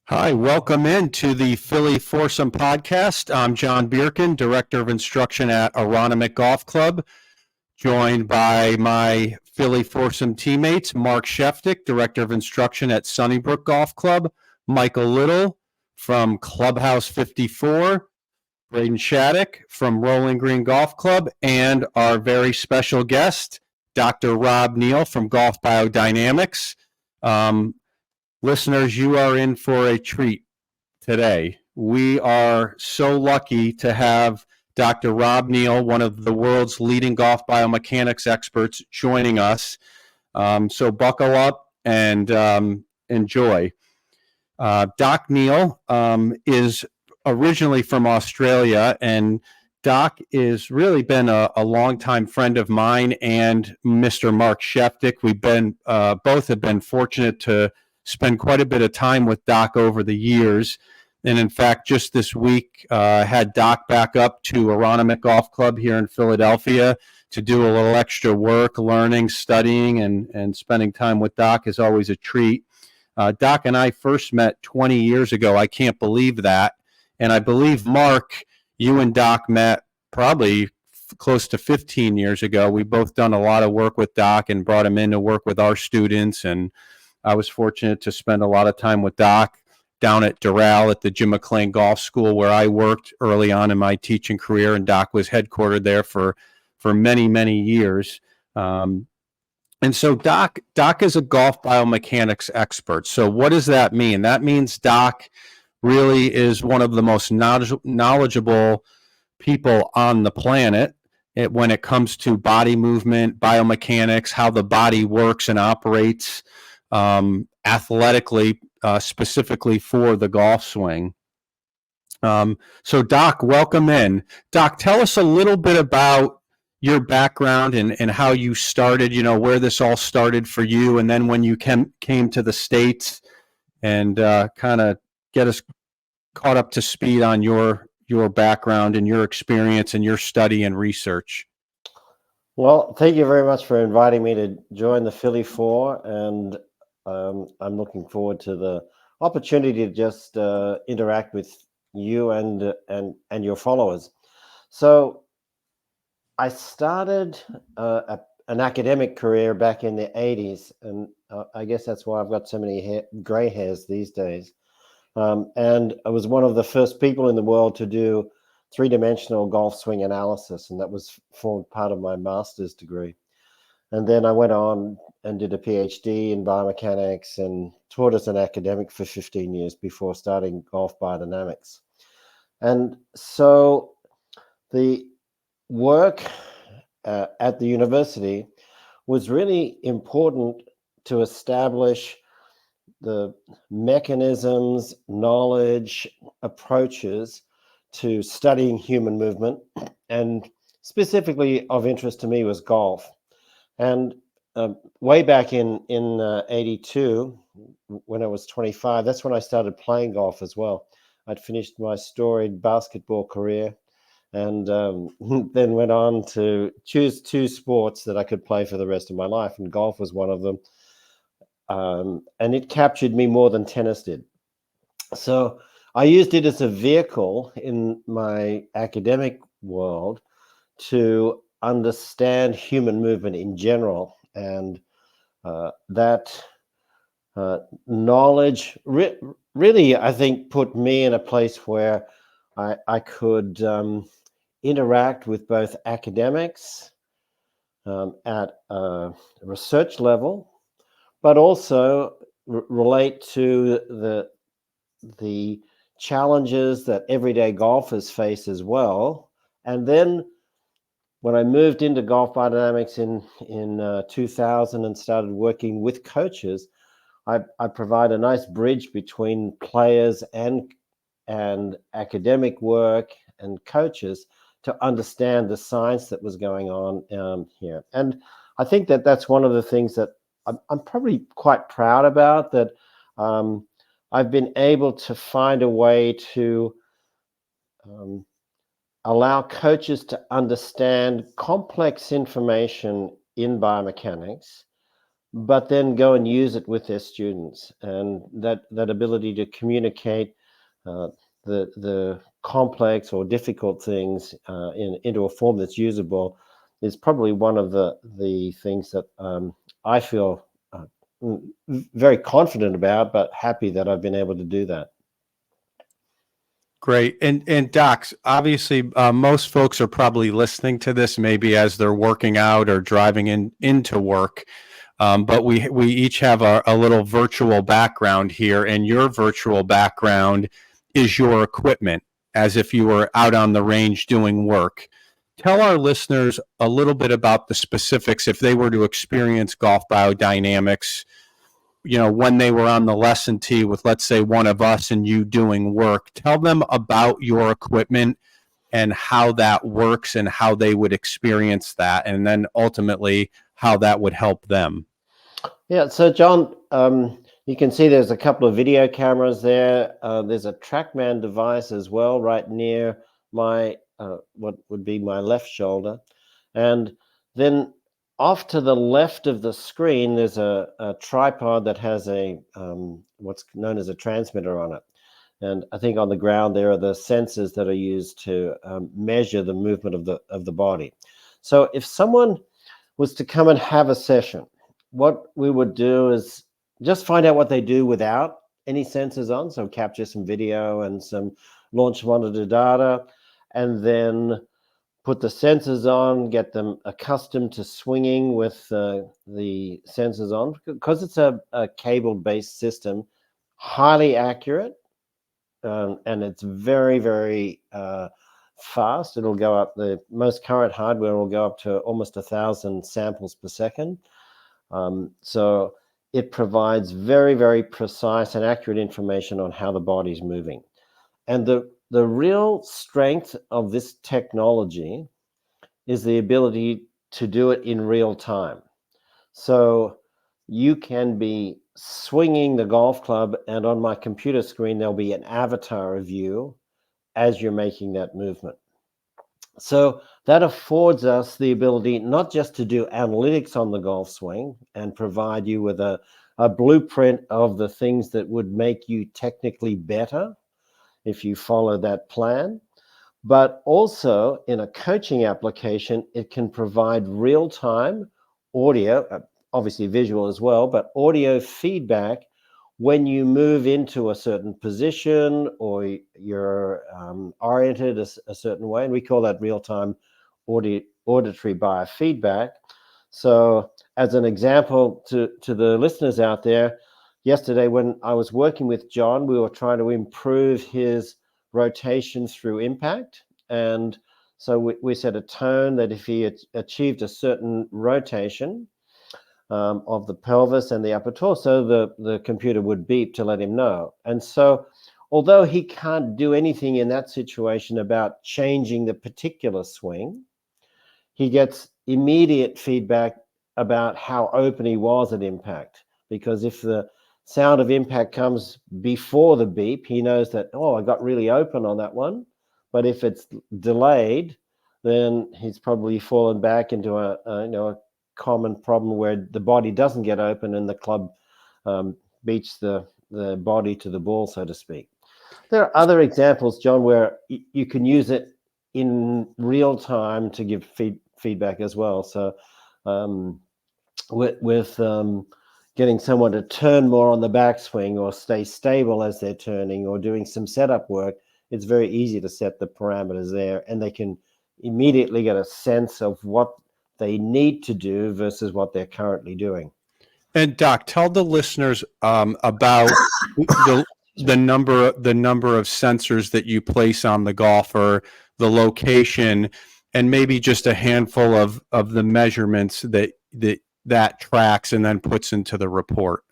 Hi, welcome into the Philly Foursome podcast. I'm John Bierkin, Director of Instruction at Aronimink Golf Club, joined by my Philly Foursome teammates, Mark Sheftick, Director of Instruction at Sunnybrook Golf Club, Michael Little from Clubhouse 54, Braden Shattuck from Rolling Green Golf Club, and our very special guest, Dr. Rob Neal from Golf Biodynamics. Um, Listeners, you are in for a treat today. We are so lucky to have Dr. Rob Neal, one of the world's leading golf biomechanics experts, joining us. So buckle up and enjoy. Doc Neal is originally from Australia, and Doc is really been a longtime friend of mine and Mr. Mark Sheftick. We've been both have been fortunate to spend quite a bit of time with Doc over the years. And in fact, just this week, had Doc back up to Aronimink Golf Club here in Philadelphia to do a little extra work, learning, studying, and spending time with Doc is always a treat. Doc and I first met 20 years ago. I can't believe that. And I believe, Mark, you and Doc met probably close to 15 years ago. We've both done a lot of work with Doc and brought him in to work with our students. And I was fortunate to spend a lot of time with Doc down at Doral at the Jim McLean Golf School, where I worked early on in my teaching career, and Doc was headquartered there for many, many years. And so Doc is a golf biomechanics expert. So what does that mean? That means Doc really is one of the most knowledgeable people on the planet when it comes to body movement, biomechanics, how the body works and operates athletically, specifically for the golf swing. So Doc, welcome in. Doc, tell us a little bit about your background and how you started, where this all started for you, and then when you came to the States, and kind of get us caught up to speed on your background and your experience and your study and research. Well, thank you very much for inviting me to join the Philly Four, and I'm looking forward to the opportunity to just interact with you and your followers. So I started an academic career back in the 80s, and I guess that's why I've got so many gray hairs these days. And I was one of the first people in the world to do three-dimensional golf swing analysis, and that was formed part of my master's degree. And then I went on and did a PhD in biomechanics and taught as an academic for 15 years before starting golf biodynamics. And so the work at the university was really important to establish the mechanisms, knowledge, approaches to studying human movement, and specifically of interest to me was golf. And way back in 82, when I was 25, that's when I started playing golf as well. I'd finished my storied basketball career, and then went on to choose two sports that I could play for the rest of my life, and golf was one of them. And it captured me more than tennis did. So I used it as a vehicle in my academic world to understand human movement in general. And that knowledge really, I think, put me in a place where I could interact with both academics at a research level, but also relate to the challenges that everyday golfers face as well. And then when I moved into golf biodynamics in 2000 and started working with coaches, I provide a nice bridge between players and academic work and coaches to understand the science that was going on here. And I think that that's one of the things that I'm probably quite proud about, that I've been able to find a way to allow coaches to understand complex information in biomechanics but then go and use it with their students. And that ability to communicate uh, the complex or difficult things into a form that's usable is probably one of the things that I feel very confident about, but happy that I've been able to do that. Great. And Docs, obviously, most folks are probably listening to this maybe as they're working out or driving into work. But we each have a little virtual background here, and your virtual background is your equipment, as if you were out on the range doing work. Tell our listeners a little bit about the specifics if they were to experience golf biodynamics, when they were on the lesson tee with, let's say, one of us and you doing work. Tell them about your equipment and how that works and how they would experience that, and then ultimately how that would help them. Yeah, so John, you can see there's a couple of video cameras there. There's a TrackMan device as well, right near my what would be my left shoulder, and then off to the left of the screen, there's a tripod that has a what's known as a transmitter on it. And I think on the ground there are the sensors that are used to measure the movement of the body. So if someone was to come and have a session, what we would do is just find out what they do without any sensors on. So capture some video and some launch monitor data, and then put the sensors on, get them accustomed to swinging with the sensors on, because it's a cable-based system, highly accurate, and it's very, very fast. It'll go up, the most current hardware will go up to almost 1,000 samples per second. So it provides very, very precise and accurate information on how the body's moving. And the real strength of this technology is the ability to do it in real time. So you can be swinging the golf club, and on my computer screen, there'll be an avatar of you as you're making that movement. So that affords us the ability not just to do analytics on the golf swing and provide you with a blueprint of the things that would make you technically better if you follow that plan, but also in a coaching application, it can provide real-time audio, obviously visual as well, but audio feedback when you move into a certain position or you're oriented a certain way. And we call that real-time auditory biofeedback. So as an example to the listeners out there, yesterday when I was working with John, we were trying to improve his rotation through impact. And so we set a tone that if he achieved a certain rotation of the pelvis and the upper torso, the computer would beep to let him know. And so although he can't do anything in that situation about changing the particular swing, he gets immediate feedback about how open he was at impact. Because if the sound of impact comes before the beep, he knows that, oh, I got really open on that one. But if it's delayed, then he's probably fallen back into a common problem where the body doesn't get open and the club beats the body to the ball, so to speak. There are other examples, John, where you can use it in real time to give feedback as well. So with getting someone to turn more on the backswing or stay stable as they're turning or doing some setup work, it's very easy to set the parameters there, and they can immediately get a sense of what they need to do versus what they're currently doing. And Doc, tell the listeners about the number of sensors that you place on the golfer, the location, and maybe just a handful of the measurements that tracks and then puts into the report.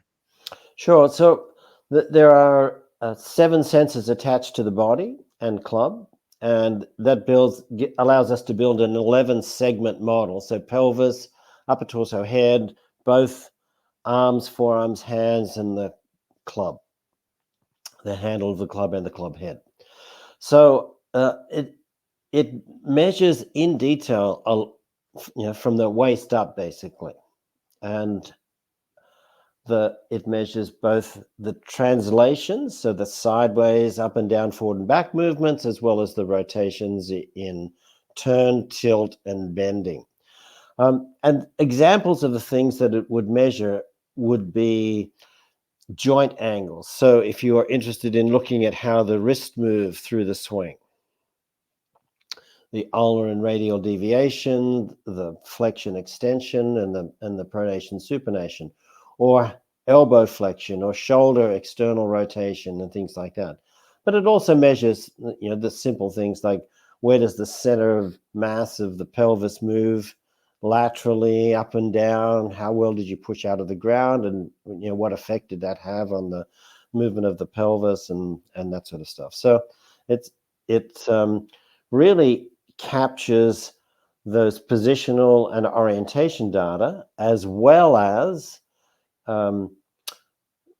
Sure. So there are 7 sensors attached to the body and club, and that allows us to build an 11 segment model. So pelvis, upper torso, head, both arms, forearms, hands, and the club, the handle of the club and the club head. So it measures in detail, from the waist up, basically, and It measures both the translations, so the sideways, up and down, forward and back movements, as well as the rotations in turn, tilt, and bending. And examples of the things that it would measure would be joint angles. So if you are interested in looking at how the wrist move through the swing, the ulnar and radial deviation, the flexion extension, and the pronation supination, or elbow flexion or shoulder external rotation and things like that. But it also measures, the simple things like where does the center of mass of the pelvis move laterally, up and down, how well did you push out of the ground, and what effect did that have on the movement of the pelvis and that sort of stuff. So it's really captures those positional and orientation data, as well as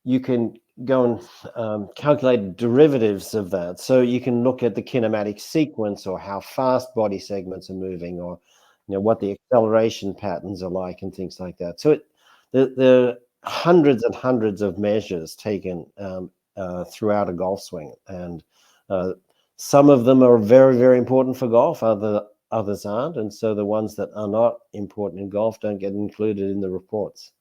you can go and calculate derivatives of that. So you can look at the kinematic sequence, or how fast body segments are moving, or what the acceleration patterns are like, and things like that. So there are hundreds and hundreds of measures taken throughout a golf swing, and some of them are very, very important for golf. Others aren't, and so the ones that are not important in golf don't get included in the reports.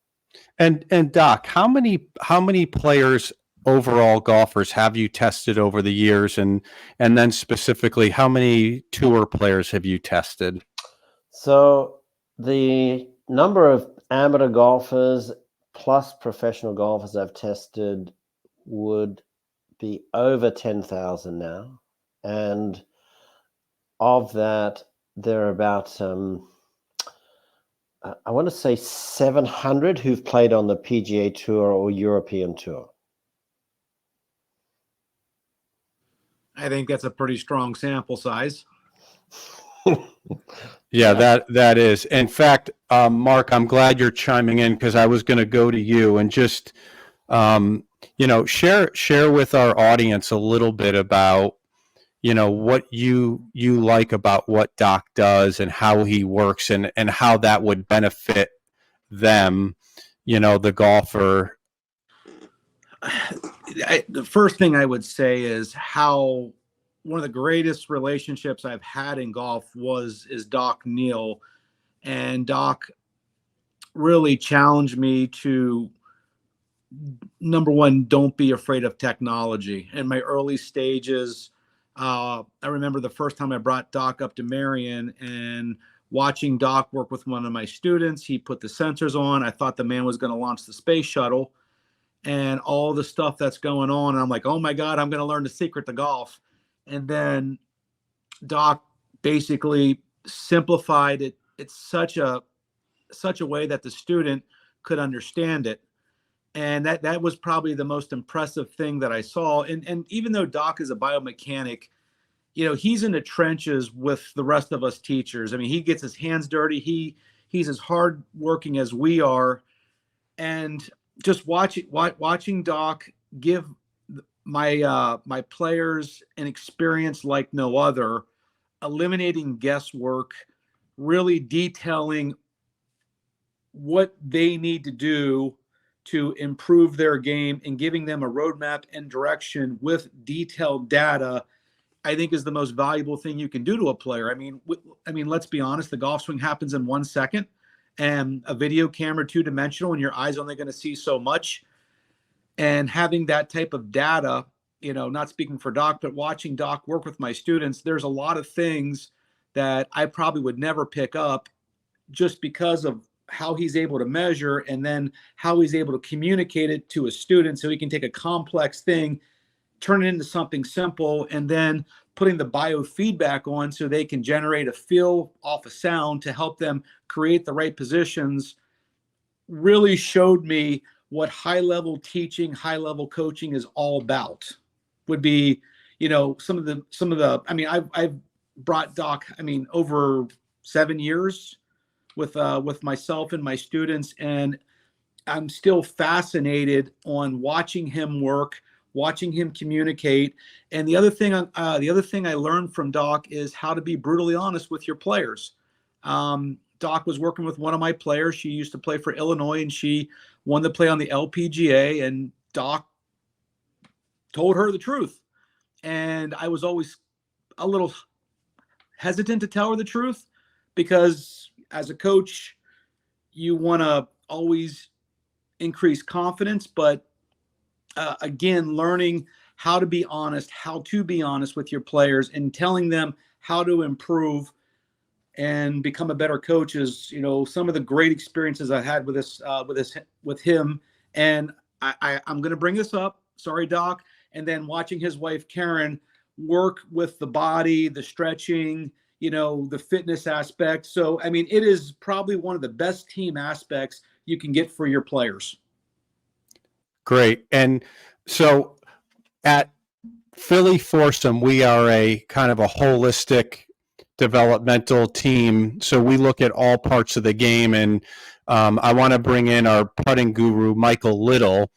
And Doc, how many players, overall golfers, have you tested over the years, and then specifically, how many tour players have you tested? So the number of amateur golfers plus professional golfers I've tested would be over 10,000 now, and of that, there are about I want to say 700 who've played on the PGA Tour or European Tour. I think that's a pretty strong sample size. Yeah, that is. In fact, Mark, I'm glad you're chiming in, because I was going to go to you and just share with our audience a little bit about what you like about what Doc does and how he works, and how that would benefit them, the golfer. The first thing I would say is how one of the greatest relationships I've had in golf is Doc Neal, and Doc really challenged me to, number one, don't be afraid of technology. In my early stages, I remember the first time I brought Doc up to Marion and watching Doc work with one of my students. He put the sensors on. I thought the man was going to launch the space shuttle, and all the stuff that's going on. And I'm like, oh my God, I'm going to learn the secret to golf. And then Doc basically simplified it. It's such a way that the student could understand it. And that was probably the most impressive thing that I saw. And even though Doc is a biomechanic, he's in the trenches with the rest of us teachers. I mean, he gets his hands dirty. He's as hard working as we are. And just watching Doc give my players an experience like no other, eliminating guesswork, really detailing what they need to do to improve their game, and giving them a roadmap and direction with detailed data, I think is the most valuable thing you can do to a player. I mean, let's be honest, the golf swing happens in 1 second, and a video camera, two-dimensional, and your eyes only going to see so much. And having that type of data, not speaking for Doc, but watching Doc work with my students, there's a lot of things that I probably would never pick up, just because of how he's able to measure, and then how he's able to communicate it to a student, so he can take a complex thing, turn it into something simple, and then putting the biofeedback on so they can generate a feel off a sound to help them create the right positions. Really showed me what high-level teaching, high-level coaching is all about. Would be, some of the, I mean, I've brought Doc, over 7 years with myself and my students, and I'm still fascinated on watching him work, watching him communicate. And the other thing I learned from Doc is how to be brutally honest with your players. Doc was working with one of my players. She used to play for Illinois, and she won the play on the LPGA, and Doc told her the truth. And I was always a little hesitant to tell her the truth, because as a coach, you want to always increase confidence. But again, learning how to be honest with your players and telling them how to improve and become a better coach is, some of the great experiences I had with him. And I'm going to bring this up. Sorry, Doc. And then watching his wife, Karen, work with the body, the stretching, the fitness aspect. So, I mean, it is probably one of the best team aspects you can get for your players. Great. And so at Philly Foursome, we are a kind of a holistic developmental team. So we look at all parts of the game. And I want to bring in our putting guru, Michael Little.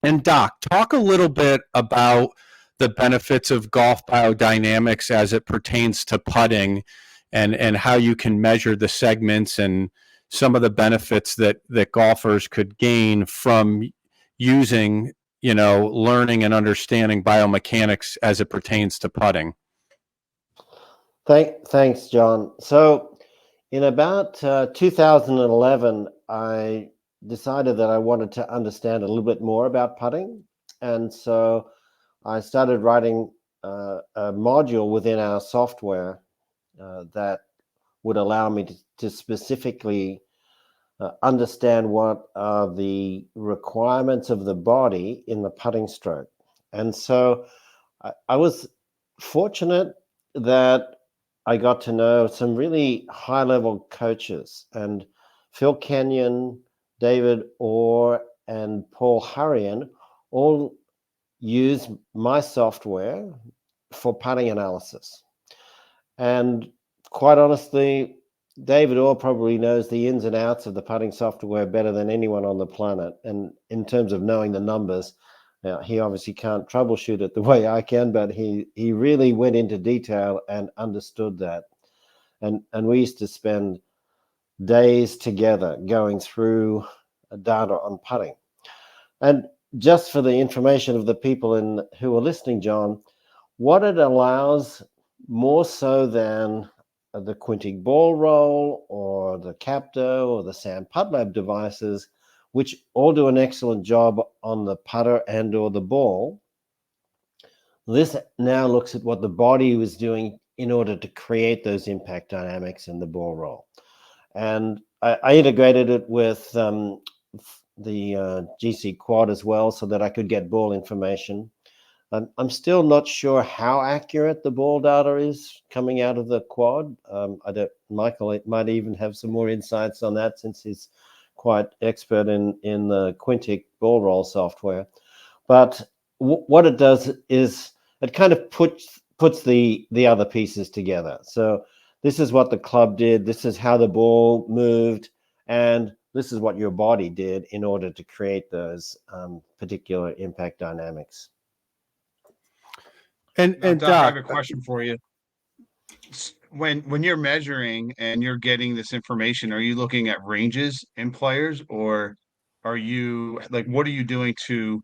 And Doc, talk a little bit about the benefits of golf biodynamics as it pertains to putting, and how you can measure the segments and some of the benefits that golfers could gain from using, learning and understanding biomechanics as it pertains to putting. Thanks, John. So in about 2011, I decided that I wanted to understand a little bit more about putting. And so I started writing a module within our software that would allow me to specifically understand what are the requirements of the body in the putting stroke. And so I was fortunate that I got to know some really high-level coaches, and Phil Kenyon, David Orr, and Paul Hurrian all use my software for putting analysis. And quite honestly, David Orr probably knows the ins and outs of the putting software better than anyone on the planet. And in terms of knowing the numbers, he obviously can't troubleshoot it the way I can, but he really went into detail and understood that. And we used to spend days together going through data on putting. And just for the information of the people who are listening, John, what it allows, more so than the Quintic ball roll or the Capto or the Sam Putt Lab devices, which all do an excellent job on the putter and or the ball, this now looks at what the body was doing in order to create those impact dynamics in the ball roll. And I integrated it with the GC Quad as well, so that I could get ball information. I'm still not sure how accurate the ball data is coming out of the Quad. Michael might even have some more insights on that, since he's quite expert in the Quintic ball roll software. But what it does is it kind of puts the other pieces together. So this is what the club did, this is how the ball moved, and this is what your body did in order to create those particular impact dynamics. And Doc, I Doc, have a question for you. When you're measuring and you're getting this information, are you looking at ranges in players, or are you what are you doing to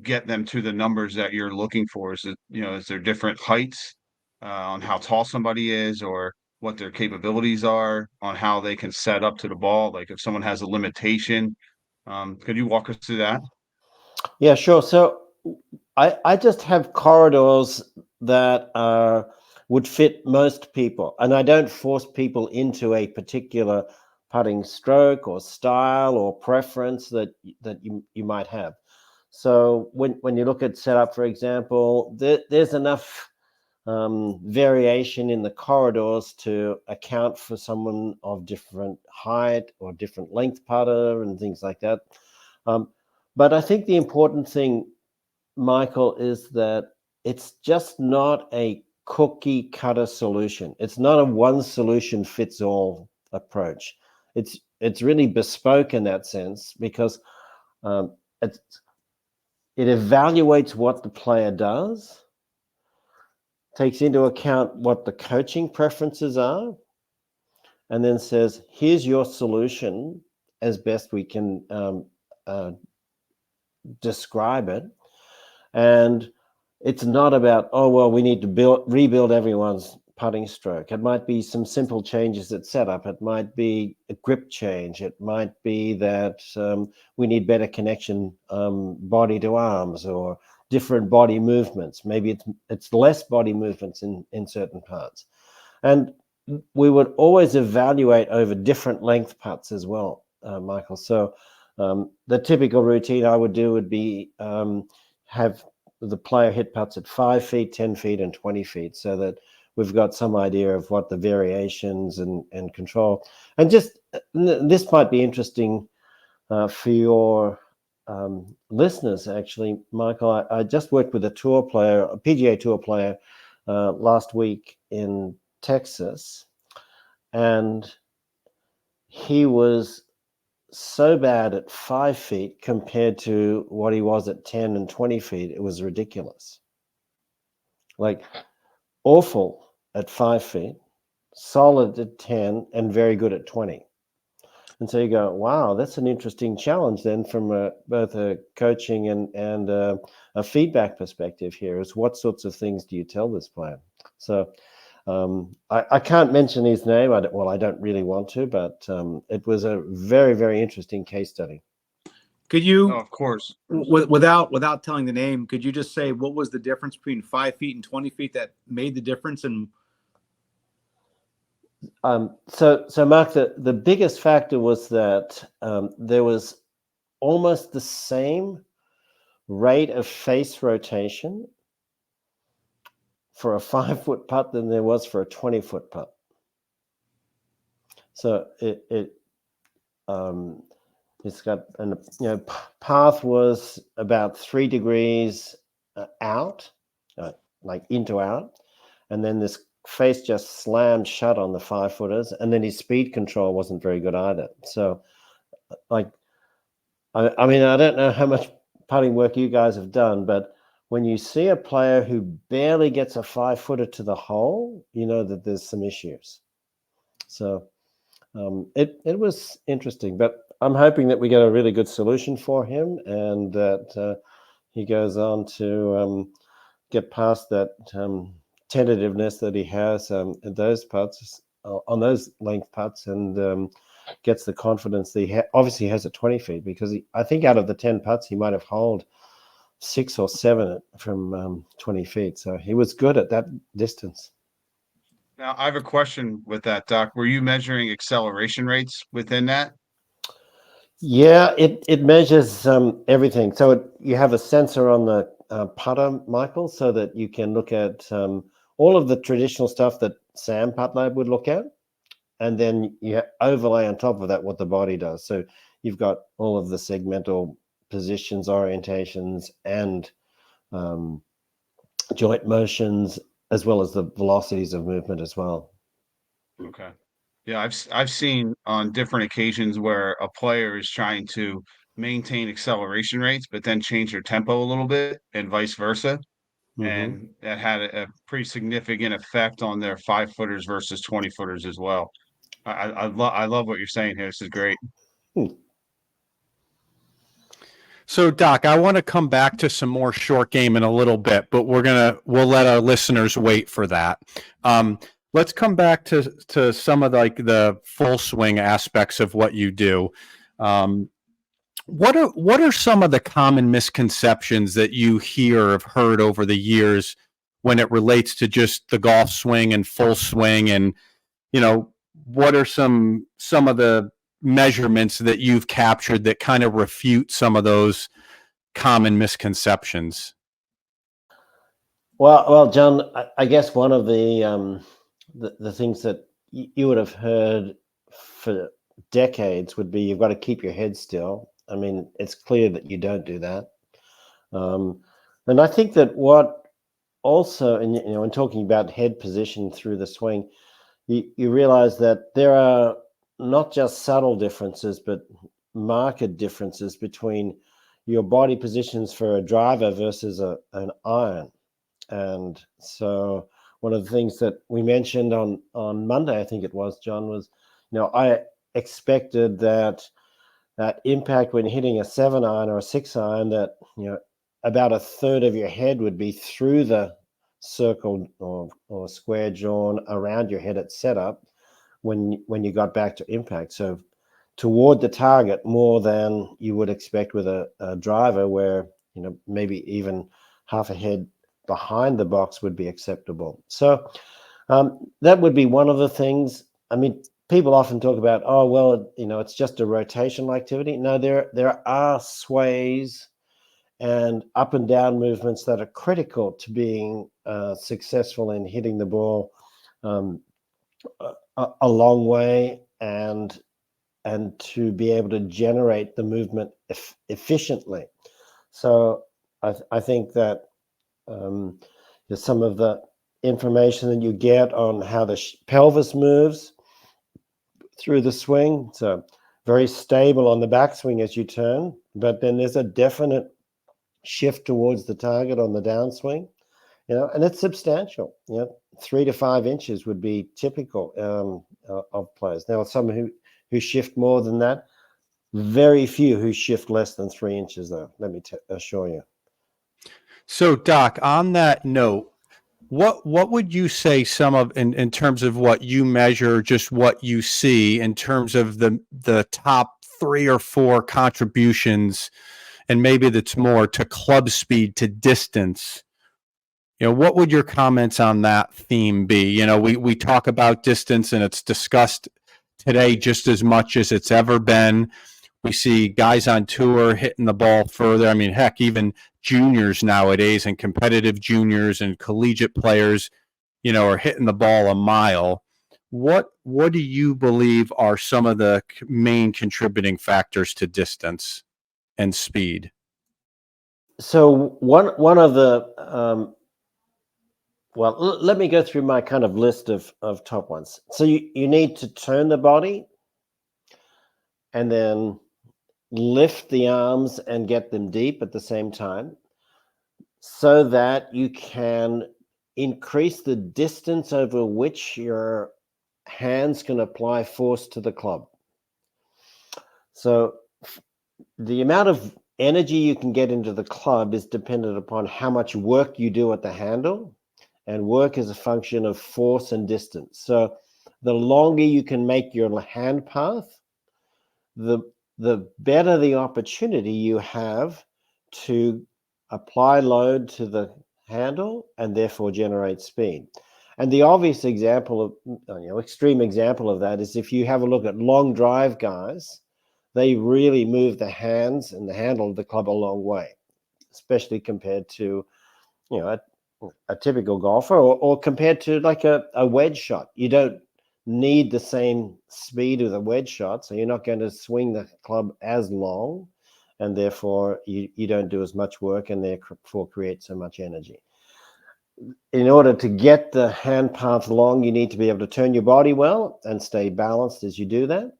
get them to the numbers that you're looking for? Is it, is there different heights on how tall somebody is, or what their capabilities are on how they can set up to the ball? Like if someone has a limitation, could you walk us through that? Yeah, sure. So I just have corridors that would fit most people, and I don't force people into a particular putting stroke or style or preference that you might have. So when you look at setup, for example, there's enough variation in the corridors to account for someone of different height or different length putter and things like that. But I think the important thing, Michael, is that it's just not a cookie cutter solution. It's not a one solution fits all approach. It's really bespoke in that sense, because it evaluates what the player does, takes into account what the coaching preferences are, and then says, here's your solution as best we can describe it. And it's not about, oh, well, we need to rebuild everyone's putting stroke. It might be some simple changes at setup. It might be a grip change. It might be that we need better connection body to arms, or different body movements. Maybe it's less body movements in certain parts. And we would always evaluate over different length putts as well, Michael. So the typical routine I would do would be have the player hit putts at 5 feet, 10 feet, and 20 feet, so that we've got some idea of what the variations and control. And just this might be interesting for your listeners, actually, Michael. I just worked with a PGA Tour player last week in Texas, and he was so bad at 5 feet compared to what he was at 10 and 20 feet. It was ridiculous. Like, awful at 5 feet, solid at 10, and very good at 20. And so you go, wow, that's an interesting challenge then from both a coaching and a feedback perspective here, is what sorts of things do you tell this player? So I can't mention his name. I don't really want to, but it was a very, very interesting case study. Could you, Oh, of course. without telling the name, could you just say what was the difference between 5 feet and 20 feet that made the difference? And so Mark, the biggest factor was that there was almost the same rate of face rotation for a 5-foot putt than there was for a 20-foot putt. So it's got path was about 3 degrees out, like into out, and then this face just slammed shut on the 5-footers, and then his speed control wasn't very good either. So, like, I mean, I don't know how much putting work you guys have done, but when you see a player who barely gets a 5-footer to the hole, you know that there's some issues. So it was interesting, but I'm hoping that we get a really good solution for him, and that he goes on to get past that tentativeness that he has at those putts, on those length putts, and gets the confidence that he obviously has at 20 feet, because I think out of the 10 putts, he might have holed 6 or 7 from 20 feet. So he was good at that distance. Now, I have a question with that, Doc. Were you measuring acceleration rates within that? Yeah, it measures everything. So you have a sensor on the putter, Michael, so that you can look at all of the traditional stuff that Sam Putt Lab would look at, and then you overlay on top of that what the body does. So you've got all of the segmental positions, orientations, and joint motions, as well as the velocities of movement as well. Okay. Yeah, I've seen on different occasions where a player is trying to maintain acceleration rates, but then change their tempo a little bit, and vice versa. Mm-hmm. And that had a pretty significant effect on their 5-footers versus 20-footers as well. I love what you're saying here. This is great. So, Doc, I want to come back to some more short game in a little bit, but we'll let our listeners wait for that. Let's come back to some of the full swing aspects of what you do. What are some of the common misconceptions that you hear or have heard over the years when it relates to just the golf swing and full swing? And, what are some of the measurements that you've captured that kind of refute some of those common misconceptions? Well, John, I guess one of the things that you would have heard for decades would be, you've got to keep your head still. I mean, it's clear that you don't do that. And I think that what also, and in talking about head position through the swing, you realize that there are not just subtle differences, but marked differences between your body positions for a driver versus an iron. And so one of the things that we mentioned on Monday, I think it was, John, was, I expected that impact when hitting a 7-iron or a 6-iron, that about a third of your head would be through the circle or square drawn around your head at setup when you got back to impact. So toward the target more than you would expect with a driver, where maybe even half a head behind the box would be acceptable. So that would be one of the things. I mean, people often talk about, oh, well, it's just a rotational activity. No, there are sways and up and down movements that are critical to being successful in hitting the ball a long way, and to be able to generate the movement efficiently. So I think that some of the information that you get on how the pelvis moves through the swing, so very stable on the backswing as you turn, but then there's a definite shift towards the target on the downswing, and it's substantial. 3 to 5 inches would be typical of players. Now, some who shift more than that, very few who shift less than 3 inches, though, let me assure you. So, Doc, on that note, what would you say some of in terms of what you measure, just what you see in terms of the top 3 or 4 contributions, and maybe that's more, to club speed, to distance? What would your comments on that theme be? We talk about distance, and it's discussed today just as much as it's ever been. We see guys on tour hitting the ball further. I mean, heck, even juniors nowadays, and competitive juniors and collegiate players, are hitting the ball a mile. What do you believe are some of the main contributing factors to distance and speed? So one of the well, let me go through my kind of list of top ones. So you need to turn the body and then lift the arms and get them deep at the same time, so that you can increase the distance over which your hands can apply force to the club. So the amount of energy you can get into the club is dependent upon how much work you do at the handle, and work is a function of force and distance. So the longer you can make your hand path, the better the opportunity you have to apply load to the handle and therefore generate speed. And the obvious example of, extreme example of that is if you have a look at long drive guys, they really move the hands and the handle of the club a long way, especially compared to, a typical golfer, or compared to like a wedge shot. You don't need the same speed with a wedge shot, so you're not going to swing the club as long, and therefore you don't do as much work and therefore create so much energy. In order to get the hand path long, you need to be able to turn your body well and stay balanced as you do that.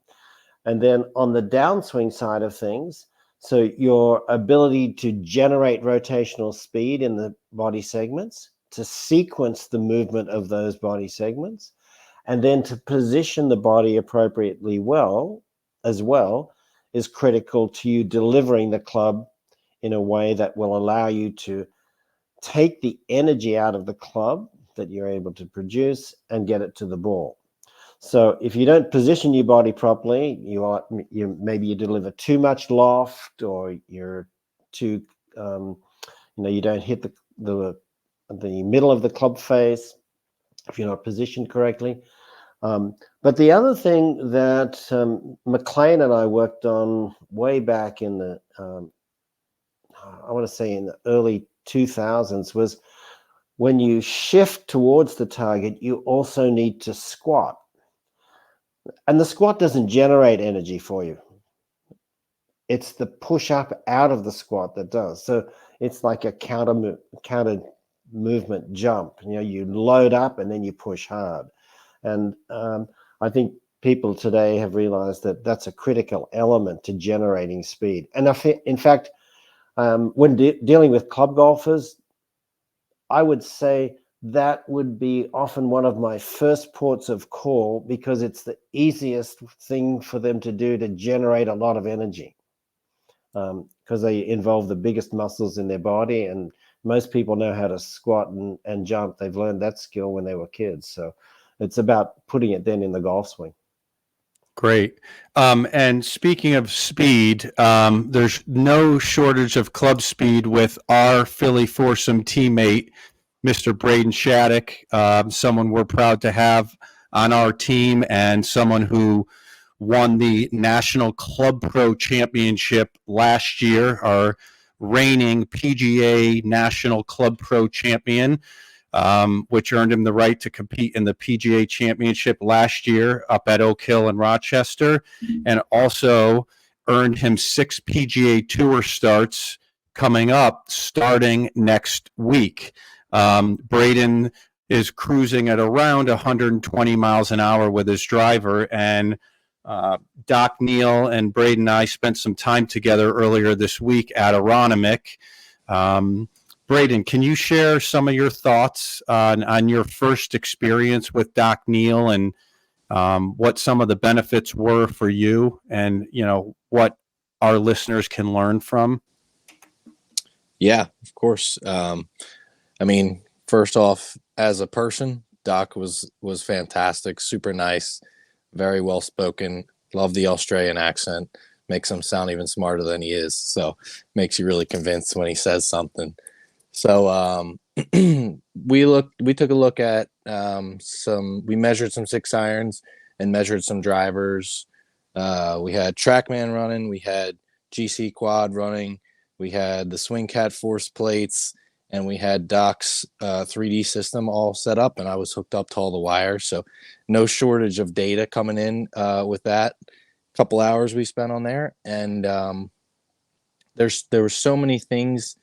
And then on the downswing side of things, so your ability to generate rotational speed in the body segments, to sequence the movement of those body segments, and then to position the body appropriately as well, is critical to you delivering the club in a way that will allow you to take the energy out of the club that you're able to produce and get it to the ball. So if you don't position your body properly, maybe you deliver too much loft, or you're too, you don't hit the middle of the club face if you're not positioned correctly. But the other thing that McLean and I worked on way back in the, I want to say in the early 2000s, was when you shift towards the target, you also need to squat. And the squat doesn't generate energy for you. It's the push up out of the squat that does. So it's like a counter movement jump. You load up and then you push hard. And I think people today have realized that that's a critical element to generating speed. And in fact, when dealing with club golfers, I would say that would be often one of my first ports of call because it's the easiest thing for them to do to generate a lot of energy, because they involve the biggest muscles in their body, and most people know how to squat and jump. They've learned that skill when they were kids. So it's about putting it then in the golf swing. Great. And speaking of speed, there's no shortage of club speed with our Philly Foursome teammate, Mr. Braden Shattuck, someone we're proud to have on our team and someone who won the National Club Pro Championship last year, our reigning PGA National Club Pro Champion, which earned him the right to compete in the PGA Championship last year up at Oak Hill in Rochester, and also earned him 6 PGA Tour starts coming up starting next week. Braden is cruising at around 120 miles an hour with his driver, and Doc Neal and Braden and I spent some time together earlier this week at Aronimick. Braden, can you share some of your thoughts on your first experience with Doc Neal and what some of the benefits were for you, and what our listeners can learn from? Yeah, of course. I mean, first off, as a person, Doc was fantastic, super nice, very well spoken. Love the Australian accent. Makes him sound even smarter than he is. So makes you really convinced when he says something. So we took a look at we measured some 6 irons and measured some drivers. We had TrackMan running, we had GC Quad running, we had the Swing Cat Force plates, and we had Doc's 3D system all set up, and I was hooked up to all the wires. So no shortage of data coming in with that. Couple hours we spent on there, and there were so many things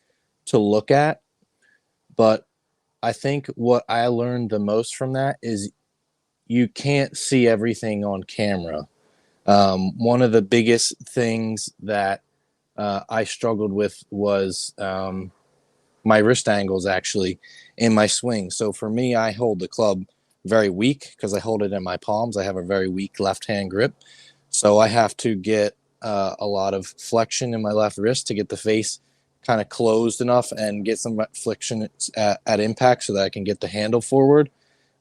to look at, but I think what I learned the most from that is you can't see everything on camera. One of the biggest things that I struggled with was my wrist angles actually in my swing. So for me, I hold the club very weak because I hold it in my palms. I have a very weak left hand grip. So I have to get a lot of flexion in my left wrist to get the face kind of closed enough and get some flexion at impact so that I can get the handle forward.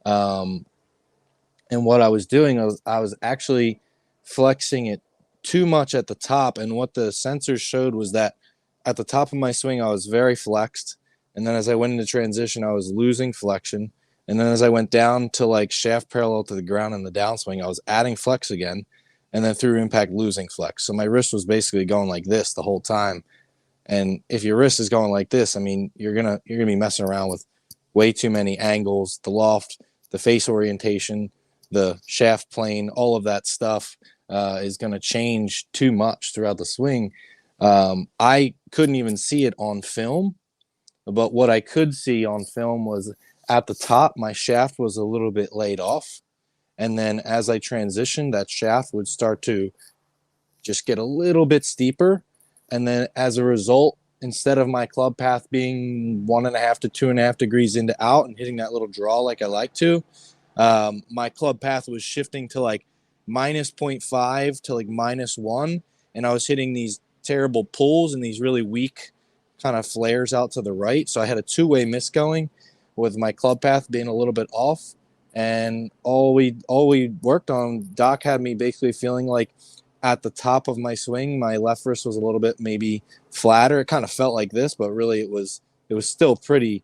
And what I was doing, I was actually flexing it too much at the top. And what the sensors showed was that at the top of my swing, I was very flexed. And then as I went into transition, I was losing flexion. And then as I went down to like shaft parallel to the ground in the downswing, I was adding flex again. And then through impact, losing flex. So my wrist was basically going like this the whole time. And if your wrist is going like this, I mean, you're gonna be messing around with way too many angles, the loft, the face orientation, the shaft plane, all of that stuff is going to change too much throughout the swing. I couldn't even see it on film, but what I could see on film was at the top, my shaft was a little bit laid off. And then as I transitioned, that shaft would start to just get a little bit steeper. And then as a result, instead of my club path being 1.5 to 2.5 degrees into out and hitting that little draw like I like to, my club path was shifting to like minus 0.5 to like -1. And I was hitting these terrible pulls and these really weak kind of flares out to the right. So I had a 2-way miss going with my club path being a little bit off. And all we worked on, Doc had me basically feeling like at the top of my swing, my left wrist was a little bit maybe flatter. It kind of felt like this, but really it was still pretty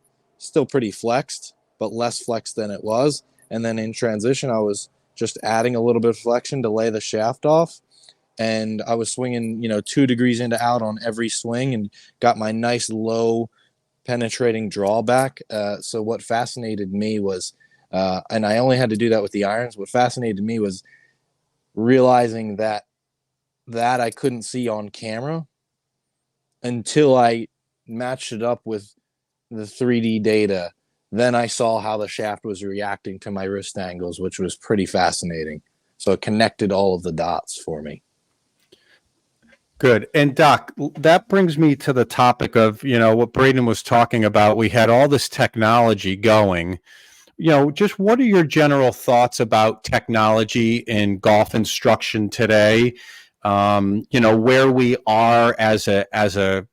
flexed, but less flexed than it was. And then in transition, I was just adding a little bit of flexion to lay the shaft off. And I was swinging, 2 degrees into out on every swing and got my nice low penetrating drawback. So what fascinated me was, and I only had to do that with the irons. What fascinated me was realizing that I couldn't see on camera until I matched it up with the 3D data. Then I saw how the shaft was reacting to my wrist angles, which was pretty fascinating. So it connected all of the dots for me. Good. And Doc, that brings me to the topic of, what Braden was talking about. We had all this technology going. Just what are your general thoughts about technology in golf instruction today? Where we are as an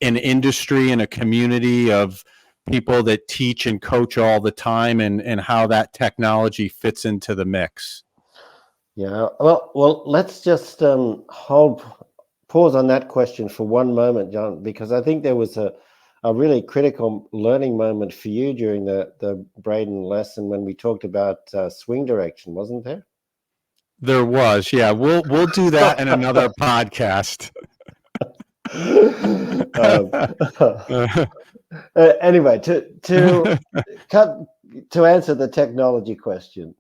industry and a community of people that teach and coach all the time, and how that technology fits into the mix. Yeah. Well, let's just pause on that question for one moment, John, because I think there was a really critical learning moment for you during the Braden lesson when we talked about swing direction, wasn't there? There was, yeah. We'll do that in another podcast. Anyway, to answer the technology question,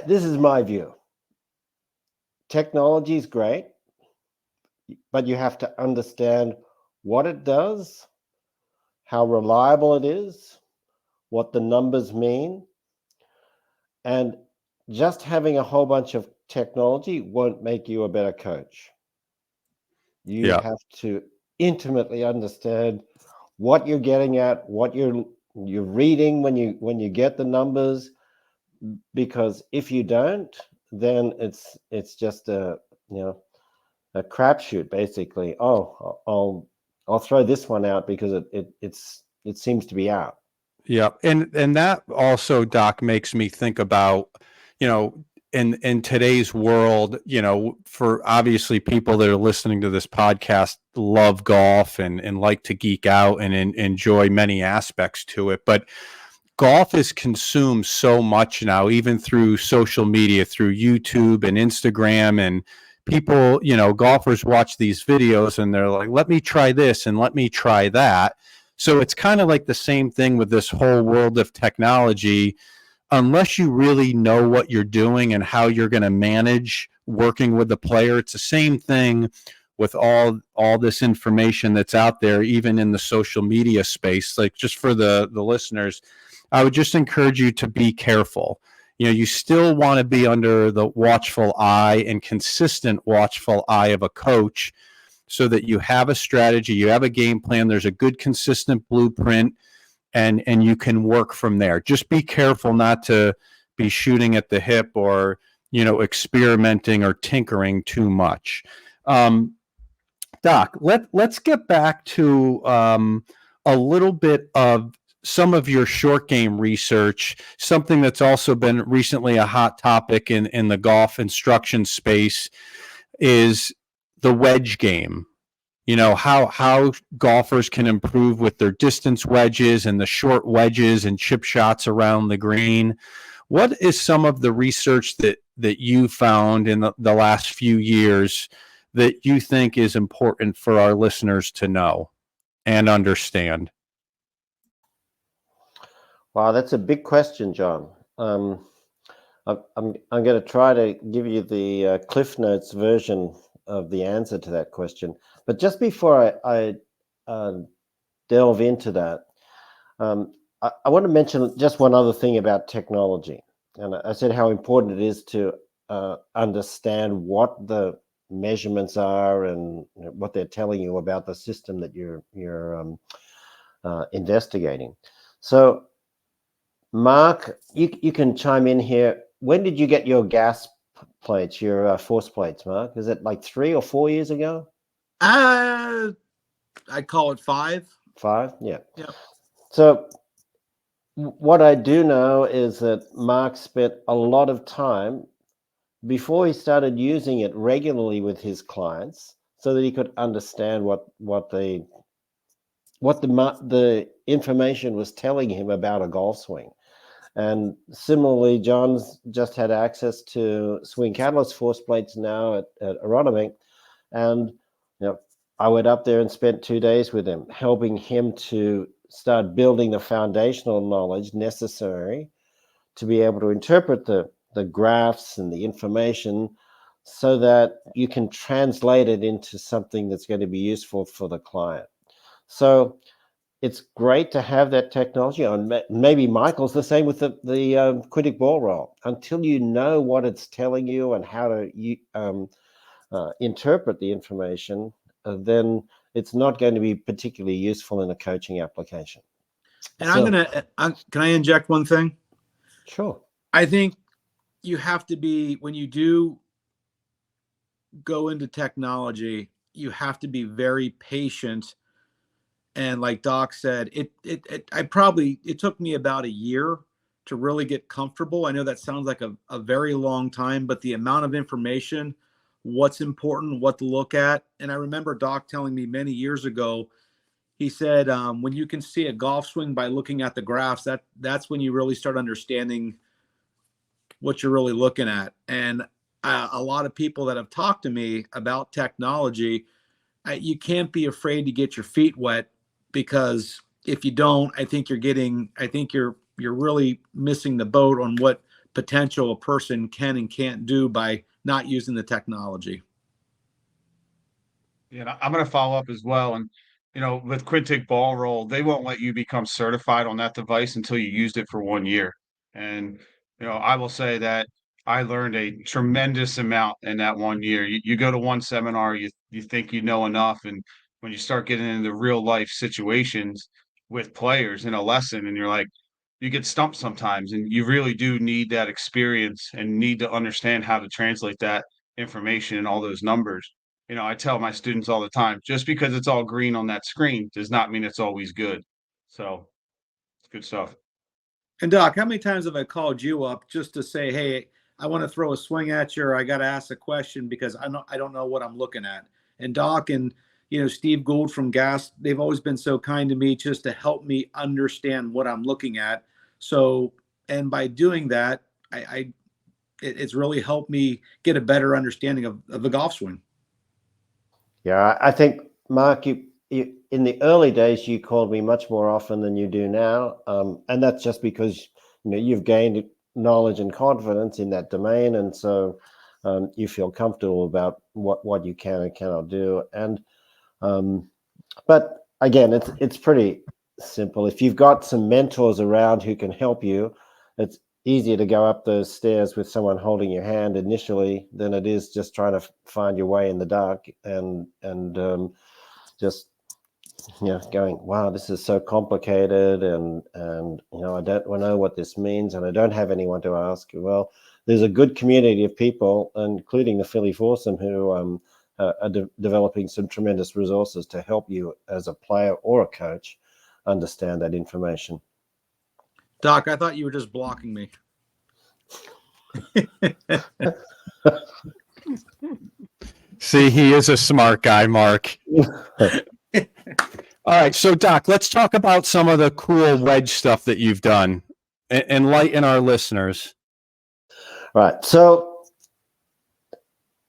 this is my view. Technology is great, but you have to understand what it does, how reliable it is, what the numbers mean, and just having a whole bunch of technology won't make you a better coach. You Yeah. have to intimately understand what you're getting at, what you're reading when you get the numbers, because if you don't, then it's just a crapshoot basically. Oh, I'll throw this one out because it seems to be out. Yeah. And that also, Doc, makes me think about, in today's world, for obviously people that are listening to this podcast love golf and like to geek out and enjoy many aspects to it. But golf is consumed so much now, even through social media, through YouTube and Instagram, and people, golfers watch these videos and they're like, let me try this and let me try that. So it's kind of like the same thing with this whole world of technology. Unless you really know what you're doing and how you're going to manage working with the player, it's the same thing with all this information that's out there, even in the social media space. Like, just for the listeners, I would just encourage you to be careful. You still want to be under the watchful eye and consistent watchful eye of a coach, so that you have a strategy, you have a game plan, there's a good consistent blueprint, and you can work from there. Just be careful not to be shooting at the hip or, experimenting or tinkering too much. Doc, let's get back to a little bit of some of your short game research, something that's also been recently a hot topic in the golf instruction space is the wedge game. How golfers can improve with their distance wedges and the short wedges and chip shots around the green. What is some of the research that you found in the last few years that you think is important for our listeners to know and understand? Wow, that's a big question, John. I'm going to try to give you the Cliff Notes version of the answer to that question. But just before I delve into that, I want to mention just one other thing about technology. And I said how important it is to understand what the measurements are and what they're telling you about the system that you're investigating. So, Mark, you can chime in here. When did you get your gas plates, your force plates, Mark? Is it like 3 or 4 years ago? I call it 5. 5? Yeah. Yep. So what I do know is that Mark spent a lot of time before he started using it regularly with his clients so that he could understand what the information was telling him about a golf swing. And similarly, John's just had access to Swing Catalyst force plates now at Aronimink. And I went up there and spent 2 days with him, helping him to start building the foundational knowledge necessary to be able to interpret the graphs and the information so that you can translate it into something that's going to be useful for the client. So it's great to have that technology on. Maybe Michael's the same with the Quintic ball roll. Until you know what it's telling you and how to interpret the information, then it's not going to be particularly useful in a coaching application. And So, can I inject one thing? sure. I think you have to be, when you do go into technology, you have to be very patient. And like Doc said, it took me about a year to really get comfortable. I know that sounds like a very long time, but the amount of information, what's important, what to look at. And I remember Doc telling me many years ago, he said, when you can see a golf swing by looking at the graphs, that's when you really start understanding what you're really looking at. And a lot of people that have talked to me about technology, you can't be afraid to get your feet wet, because if you don't, I think you're really missing the boat on what potential a person can and can't do by not using the technology. Yeah, and I'm going to follow up as well. And, with Quintic ball roll, they won't let you become certified on that device until you used it for 1 year. And, I will say that I learned a tremendous amount in that 1 year. You go to one seminar, you think you know enough. And when you start getting into real life situations with players in a lesson, and you're like, you get stumped sometimes, and you really do need that experience and need to understand how to translate that information and all those numbers. I tell my students all the time, just because it's all green on that screen does not mean it's always good. So it's good stuff. And Doc, how many times have I called you up just to say, hey, I want to throw a swing at you, or I got to ask a question because I don't know what I'm looking at. And Doc and Steve Gould from Gas, they've always been so kind to me just to help me understand what I'm looking at. So, and by doing that, it's really helped me get a better understanding of the golf swing. Yeah, I think, Mark, you in the early days, you called me much more often than you do now. And that's just because, you've gained knowledge and confidence in that domain. And so you feel comfortable about what you can and cannot do. And, but again, it's pretty simple. If you've got some mentors around who can help you, it's easier to go up those stairs with someone holding your hand initially than it is just trying to find your way in the dark and just going, wow, this is so complicated, and I don't know what this means, and I don't have anyone to ask. Well, there's a good community of people, including the Philly Foursome, who are developing some tremendous resources to help you as a player or a coach understand that information. Doc, I thought you were just blocking me. See, he is a smart guy, Mark. All right, so Doc, let's talk about some of the cool wedge stuff that you've done. Enlighten our listeners. Right. So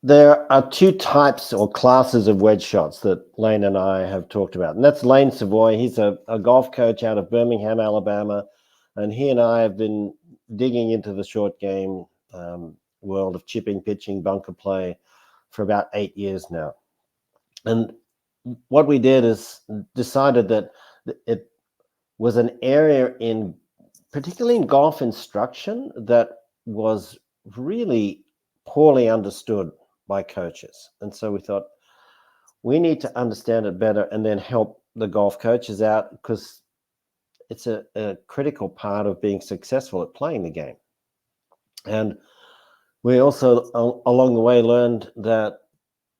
there are two types or classes of wedge shots that Lane and I have talked about. And that's Lane Savoy. He's a golf coach out of Birmingham, Alabama. And he and I have been digging into the short game world of chipping, pitching, bunker play for about 8 years now. And what we did is decided that it was an area particularly in golf instruction, that was really poorly understood by coaches. And so we thought, we need to understand it better and then help the golf coaches out, because it's a critical part of being successful at playing the game. And we also, along the way, learned that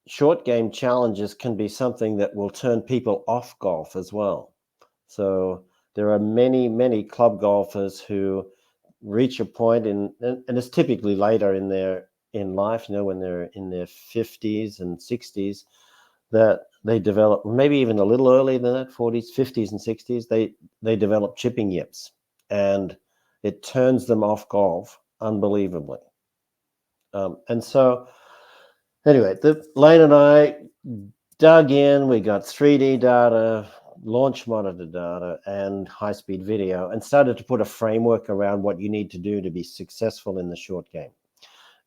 short game challenges can be something that will turn people off golf as well. So there are many, many club golfers who reach a point and it's typically later in life, when they're in their 50s and 60s, that they develop, maybe even a little earlier than that, 40s, 50s and 60s, they develop chipping yips, and it turns them off golf unbelievably. And so anyway, Lane and I dug in. We got 3D data, launch monitor data, and high-speed video, and started to put a framework around what you need to do to be successful in the short game.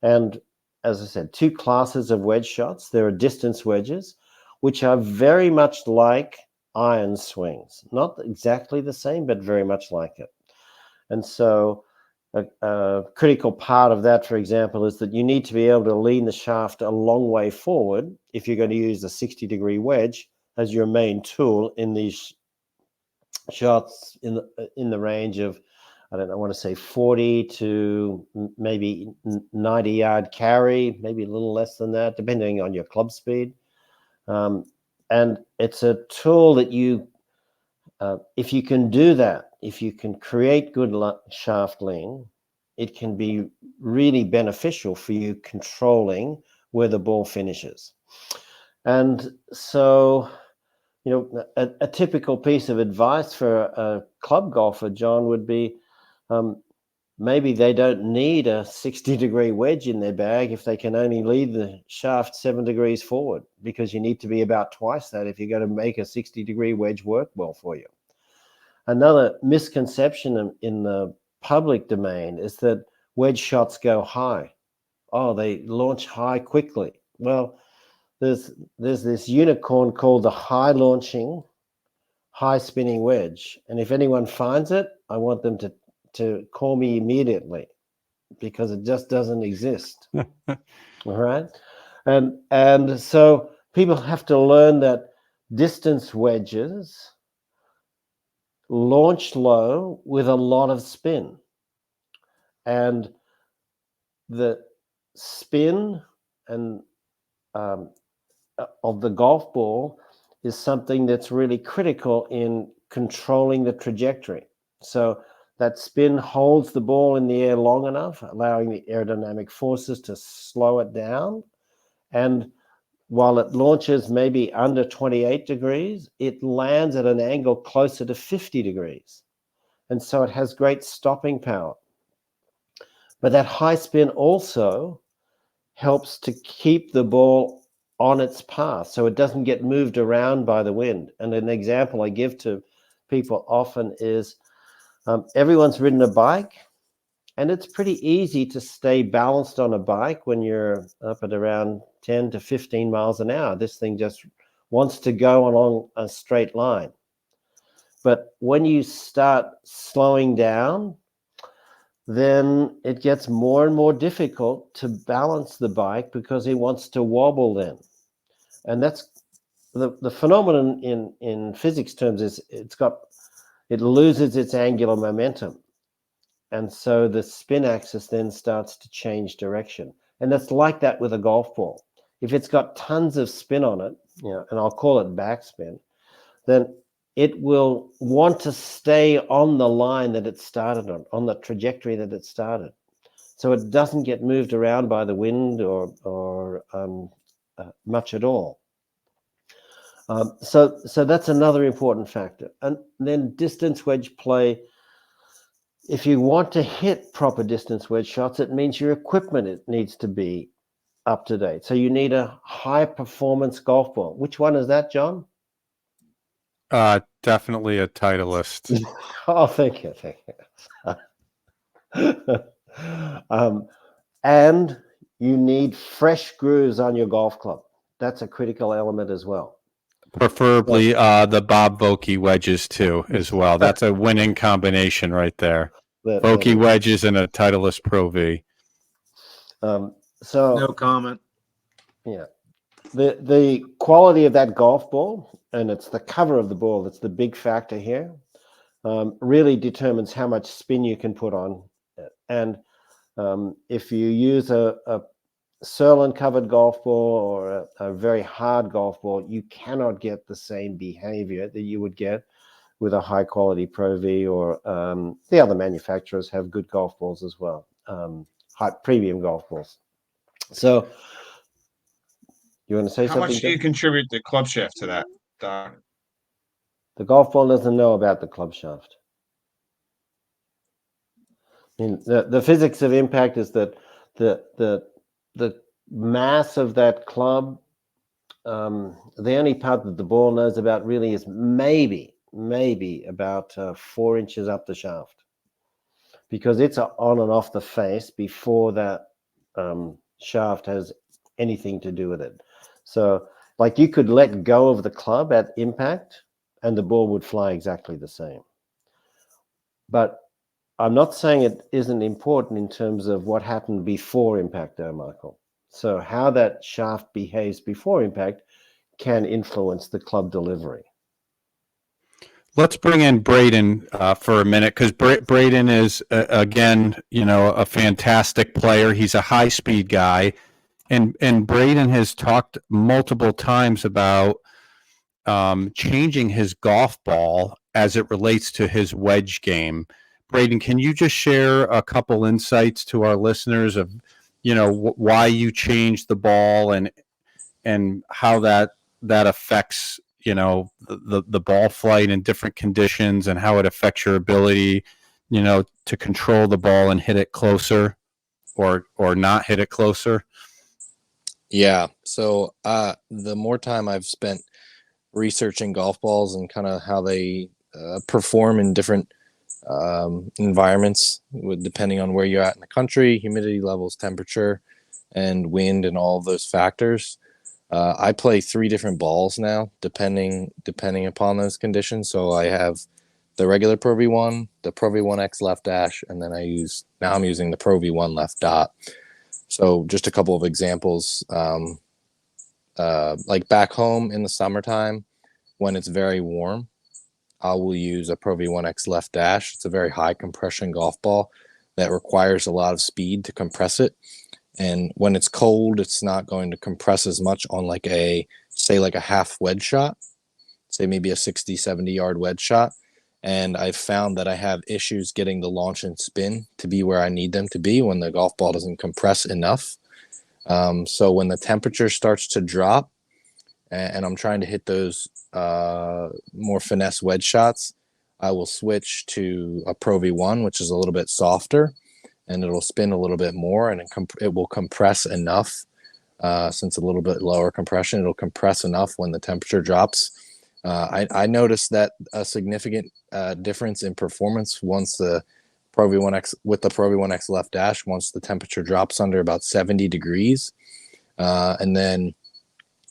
And as I said, two classes of wedge shots. There are distance wedges, which are very much like iron swings. Not exactly the same, but very much like it. And so a critical part of that, for example, is that you need to be able to lean the shaft a long way forward if you're going to use a 60-degree wedge as your main tool in these shots in the range of, I don't know, I want to say 40 to maybe 90-yard carry, maybe a little less than that, depending on your club speed. And it's a tool that you, if you can do that, if you can create good shaft lean, it can be really beneficial for you controlling where the ball finishes. And so, you know, a typical piece of advice for a club golfer, John, would be maybe they don't need a 60-degree wedge in their bag if they can only lead the shaft 7 degrees forward, because you need to be about twice that if you're going to make a 60-degree wedge work well for you. Another misconception in the public domain is that wedge shots go high. Oh, they launch high quickly. Well, there's this unicorn called the high launching, high spinning wedge. And if anyone finds it, I want them to call me immediately, because it just doesn't exist. All right. And so people have to learn that distance wedges launch low with a lot of spin. And the spin and of the golf ball is something that's really critical in controlling the trajectory. So that spin holds the ball in the air long enough, allowing the aerodynamic forces to slow it down. And while it launches maybe under 28 degrees, it lands at an angle closer to 50 degrees. And so it has great stopping power. But that high spin also helps to keep the ball on its path so it doesn't get moved around by the wind. And an example I give to people often is everyone's ridden a bike, and it's pretty easy to stay balanced on a bike when you're up at around 10 to 15 miles an hour. This thing just wants to go along a straight line. But when you start slowing down, then it gets more and more difficult to balance the bike because it wants to wobble then. And that's the phenomenon in physics terms is it loses its angular momentum. And so the spin axis then starts to change direction. And that's like that with a golf ball. If it's got tons of spin on it, you know, and I'll call it backspin, then it will want to stay on the line that it started on the trajectory that it started. So it doesn't get moved around by the wind or much at all. So that's another important factor. And then distance wedge play. If you want to hit proper distance wedge shots, it means your equipment needs to be up to date. So you need a high performance golf ball. Which one is that, John? Definitely a Titleist. Oh, thank you. And you need fresh grooves on your golf club. That's a critical element as well. Preferably the Bob Vokey wedges too, as well. That's a winning combination right there. Vokey wedges and a Titleist Pro V. So No comment. yeah, the quality of that golf ball, and it's the cover of the ball that's the big factor here, really determines how much spin you can put on it. And if you use a Surlyn covered golf ball or a very hard golf ball, you cannot get the same behavior that you would get with a high quality Pro V, or the other manufacturers have good golf balls as well, high premium golf balls. So you want to say How something? much do you contribute the club shaft to that, Doc? The golf ball doesn't know about the club shaft. I mean, the physics of impact is that the mass of that club, the only part that the ball knows about really is maybe about 4 inches up the shaft, because it's on and off the face before that shaft has anything to do with it. So like you could let go of the club at impact and the ball would fly exactly the same. But I'm not saying it isn't important in terms of what happened before impact, though, Michael. So how that shaft behaves before impact can influence the club delivery. Let's bring in Braden for a minute, because Braden is, again, a fantastic player. He's a high-speed guy, and Braden has talked multiple times about changing his golf ball as it relates to his wedge game. Braden, can you just share a couple insights to our listeners of, why you changed the ball and how that affects, the ball flight in different conditions, and how it affects your ability, to control the ball and hit it closer or not hit it closer? Yeah. So the more time I've spent researching golf balls and kind of how they perform in different environments, depending on where you're at in the country, humidity levels, temperature, and wind, and all of those factors. I play 3 different balls now, depending upon those conditions. So I have the regular Pro V1, the Pro V1X left dash, and then I'm using the Pro V1 left dot. So just a couple of examples. Like back home in the summertime, when it's very warm, I will use a Pro V1X left dash. It's a very high compression golf ball that requires a lot of speed to compress it. And when it's cold, it's not going to compress as much on like a half wedge shot, say maybe a 60, 70 yard wedge shot. And I've found that I have issues getting the launch and spin to be where I need them to be when the golf ball doesn't compress enough. So when the temperature starts to drop and I'm trying to hit those more finesse wedge shots, I will switch to a Pro V1, which is a little bit softer, and it'll spin a little bit more, and it will compress enough. Since a little bit lower compression, it'll compress enough when the temperature drops. I noticed that a significant difference in performance once the Pro V1X with the Pro V1X left dash, once the temperature drops under about 70 degrees. And then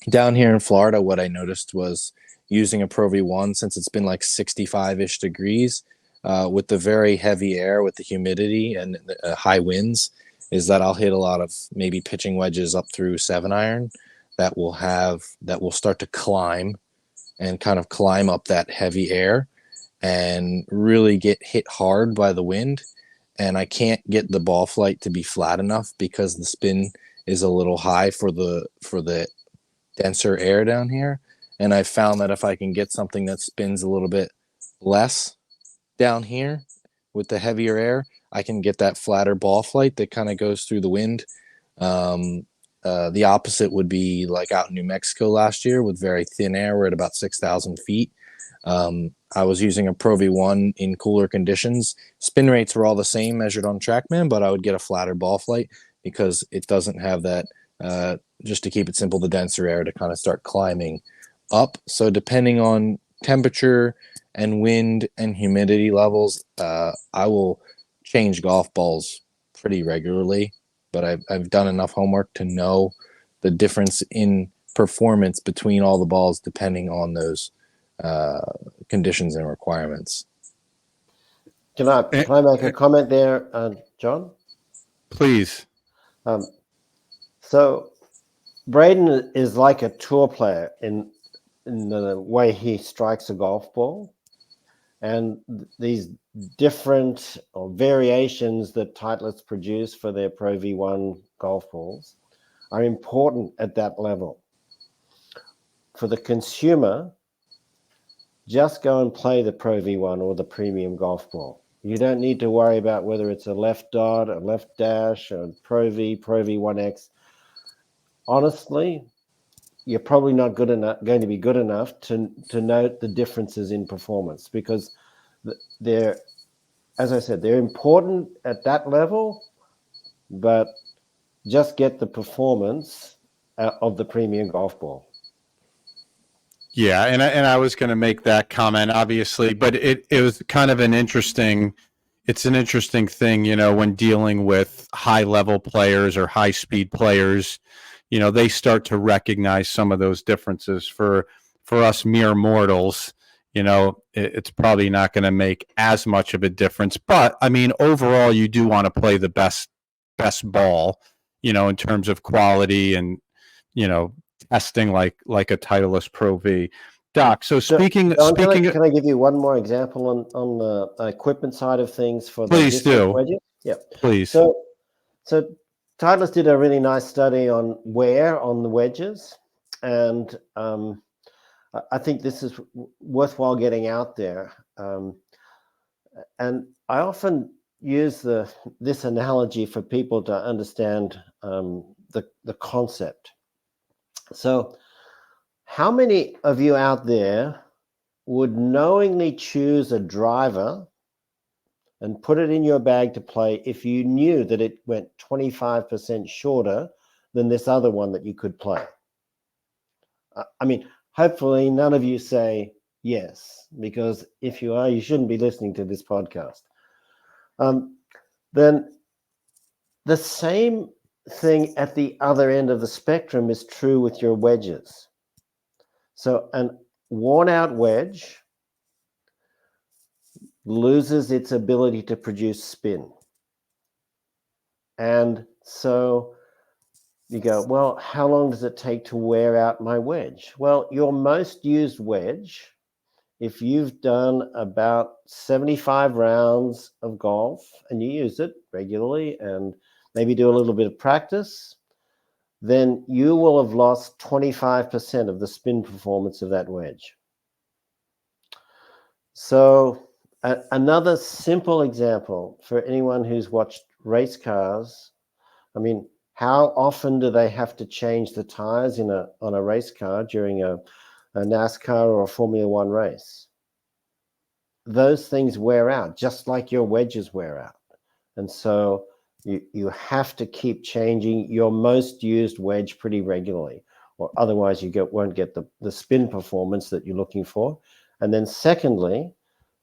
down here in Florida, what I noticed was using a Pro V1, since it's been like 65-ish degrees, with the very heavy air, with the humidity and high winds, is that I'll hit a lot of maybe pitching wedges up through 7-iron that will start to climb and kind of climb up that heavy air and really get hit hard by the wind. And I can't get the ball flight to be flat enough because the spin is a little high for the denser air down here. And I found that if I can get something that spins a little bit less down here with the heavier air, I can get that flatter ball flight that kind of goes through the wind. The opposite would be like out in New Mexico last year with very thin air. We're at about 6,000 feet. I was using a Pro V1 in cooler conditions. Spin rates were all the same measured on TrackMan, but I would get a flatter ball flight because it doesn't have that, just to keep it simple, the denser air to kind of start climbing up. So depending on temperature and wind and humidity levels, I will change golf balls pretty regularly, but I've done enough homework to know the difference in performance between all the balls depending on those conditions and requirements. Can I make a comment there, John? Please. So Braden is like a tour player in the way he strikes a golf ball, and these different or variations that Titleist produce for their Pro V1 golf balls are important at that level. For the consumer, just go and play the Pro V1 or the premium golf ball. You don't need to worry about whether it's a left dot, a left dash, a Pro V1X. Honestly, you're probably not going to be good enough to note the differences in performance, because they're, as I said, they're important at that level, but just get the performance of the premium golf ball. Yeah, and I was going to make that comment, obviously, but it was kind of an interesting thing, when dealing with high level players or high speed players, they start to recognize some of those differences. For us mere mortals, it's probably not going to make as much of a difference. But I mean, overall, you do want to play the best ball, in terms of quality and testing like a Titleist Pro V. Doc, so John, speaking, can I give you one more example on the equipment side of things for the please distance do, wedges? Yeah. please. So Titleist did a really nice study on wear on the wedges, and I think this is worthwhile getting out there. And I often use this analogy for people to understand the concept. So, how many of you out there would knowingly choose a driver and put it in your bag to play if you knew that it went 25% shorter than this other one that you could play? I mean, hopefully none of you say yes, because if you are, you shouldn't be listening to this podcast. Then the same thing at the other end of the spectrum is true with your wedges. So an worn out wedge loses its ability to produce spin. And so you go, well, how long does it take to wear out my wedge? Well, your most used wedge, if you've done about 75 rounds of golf and you use it regularly and maybe do a little bit of practice, then you will have lost 25% of the spin performance of that wedge. So another simple example for anyone who's watched race cars, I mean, how often do they have to change the tires on a race car during a NASCAR or a Formula One race? Those things wear out, just like your wedges wear out. And so you have to keep changing your most used wedge pretty regularly, or otherwise you won't get the spin performance that you're looking for. And then secondly,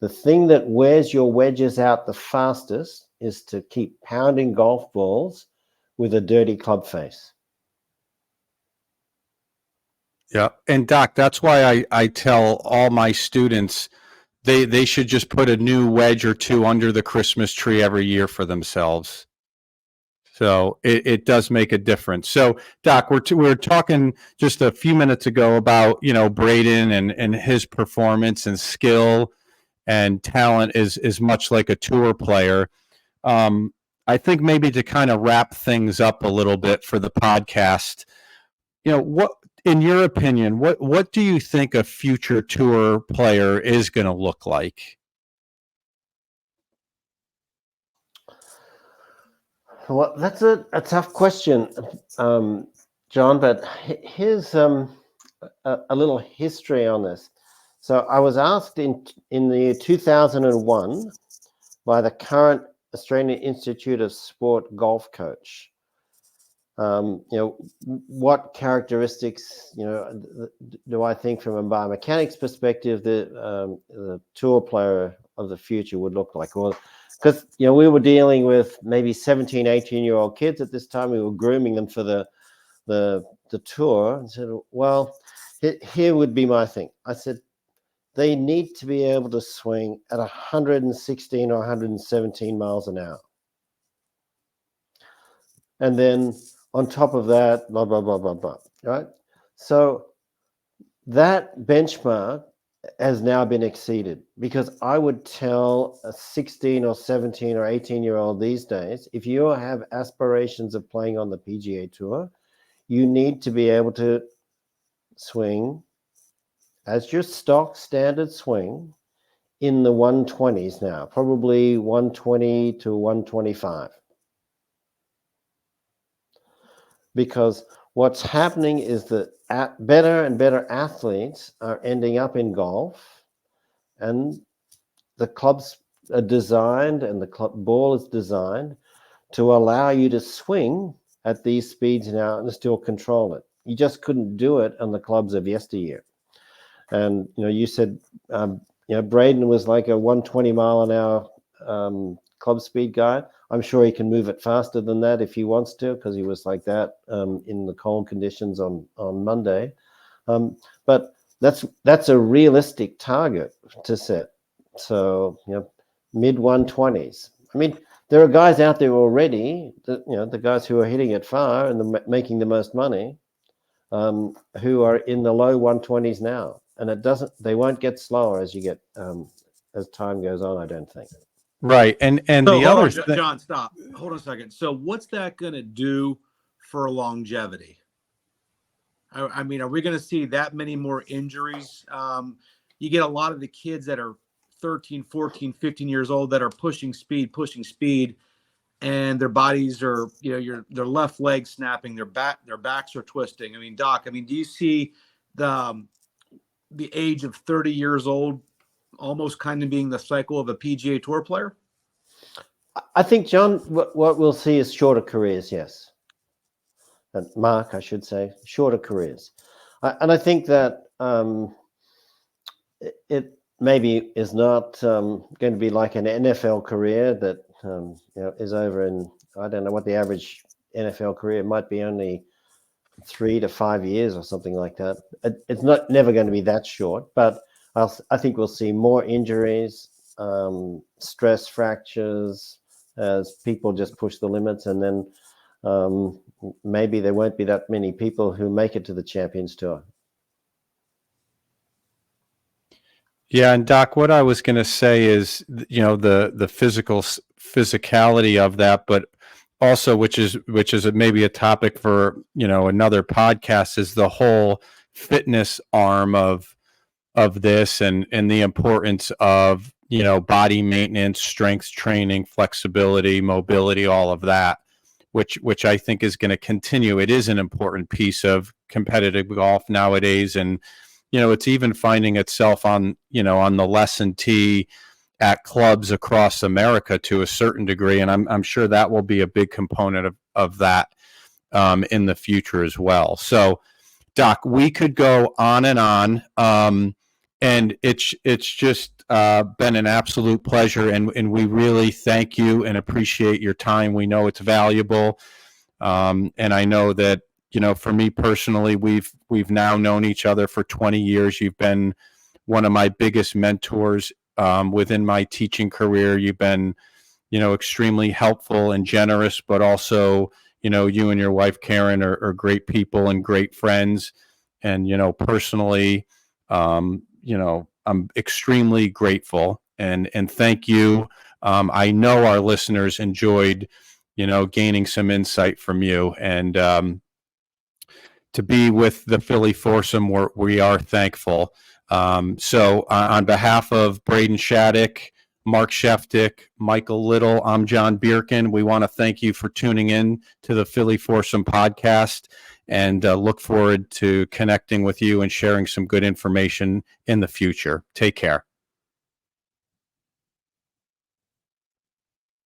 the thing that wears your wedges out the fastest is to keep pounding golf balls with a dirty club face. Yeah. And Doc, that's why I tell all my students they should just put a new wedge or two under the Christmas tree every year for themselves. So it does make a difference. So Doc, we were talking just a few minutes ago about, Braden and his performance and skill and talent is much like a tour player. I think maybe to kind of wrap things up a little bit for the podcast, what, in your opinion, what do you think a future tour player is going to look like? Well, that's a tough question, John, but here's a little history on this. So I was asked in the year 2001 by the current Australian Institute of Sport golf coach, what characteristics, do I think from a biomechanics perspective the tour player of the future would look like? Well, because, we were dealing with maybe 17, 18-year-old kids at this time. We were grooming them for the tour. And said, well, here would be my thing. I said, they need to be able to swing at 116 or 117 miles an hour. And then on top of that, blah, blah, blah, blah, blah, right? So that benchmark has now been exceeded, because I would tell a 16 or 17 or 18-year-old these days, if you have aspirations of playing on the PGA Tour, you need to be able to swing as your stock standard swing in the 120s now, probably 120 to 125. Because what's happening is that better and better athletes are ending up in golf, and the clubs are designed and the club ball is designed to allow you to swing at these speeds now and still control it. You just couldn't do it on the clubs of yesteryear. And, you said, Braden was like a 120 mile an hour club speed guy. I'm sure he can move it faster than that if he wants to, because he was like that in the cold conditions on Monday. But that's a realistic target to set. So mid 120s. I mean, there are guys out there already, the guys who are hitting it far and making the most money, who are in the low 120s now, and they won't get slower as you get as time goes on, I don't think. Right. And So the hold other on, John, stop. Hold on a second. So what's that going to do for longevity? I mean, are we going to see that many more injuries? You get a lot of the kids that are 13, 14, 15 years old that are pushing speed, and their bodies are, their left leg snapping, their backs are twisting. I mean, Doc, do you see the age of 30 years old almost kind of being the cycle of a PGA Tour player? I think, John, what we'll see is shorter careers, yes. And Mark, I should say, shorter careers. And I think that it maybe is not going to be like an NFL career that is over in, I don't know what the average NFL career might be, only 3 to 5 years or something like that. It's never going to be that short, but I think we'll see more injuries, stress fractures as people just push the limits, and then maybe there won't be that many people who make it to the Champions Tour. Yeah, and Doc, what I was going to say is, the physicality of that, but also, which is maybe a topic for another podcast, is the whole fitness arm of this, and the importance of body maintenance, strength training, flexibility, mobility, all of that, which I think is going to continue. It is an important piece of competitive golf nowadays, and it's even finding itself on the lesson tee at clubs across America to a certain degree, and I'm sure that will be a big component of that in the future as well. So, Doc, we could go on and on, and it's just been an absolute pleasure, and we really thank you and appreciate your time. We know it's valuable, and I know that for me personally, we've now known each other for 20 years. You've been one of my biggest mentors within my teaching career. You've been, extremely helpful and generous, but also, you and your wife, Karen, are great people and great friends. And, personally, I'm extremely grateful and thank you. I know our listeners enjoyed, gaining some insight from you, and to be with the Philly Foursome, we are thankful. So on behalf of Braden Shattuck, Mark Sheftick, Michael Little, I'm John Bierkin. We want to thank you for tuning in to the Philly Foursome podcast, and look forward to connecting with you and sharing some good information in the future. Take care.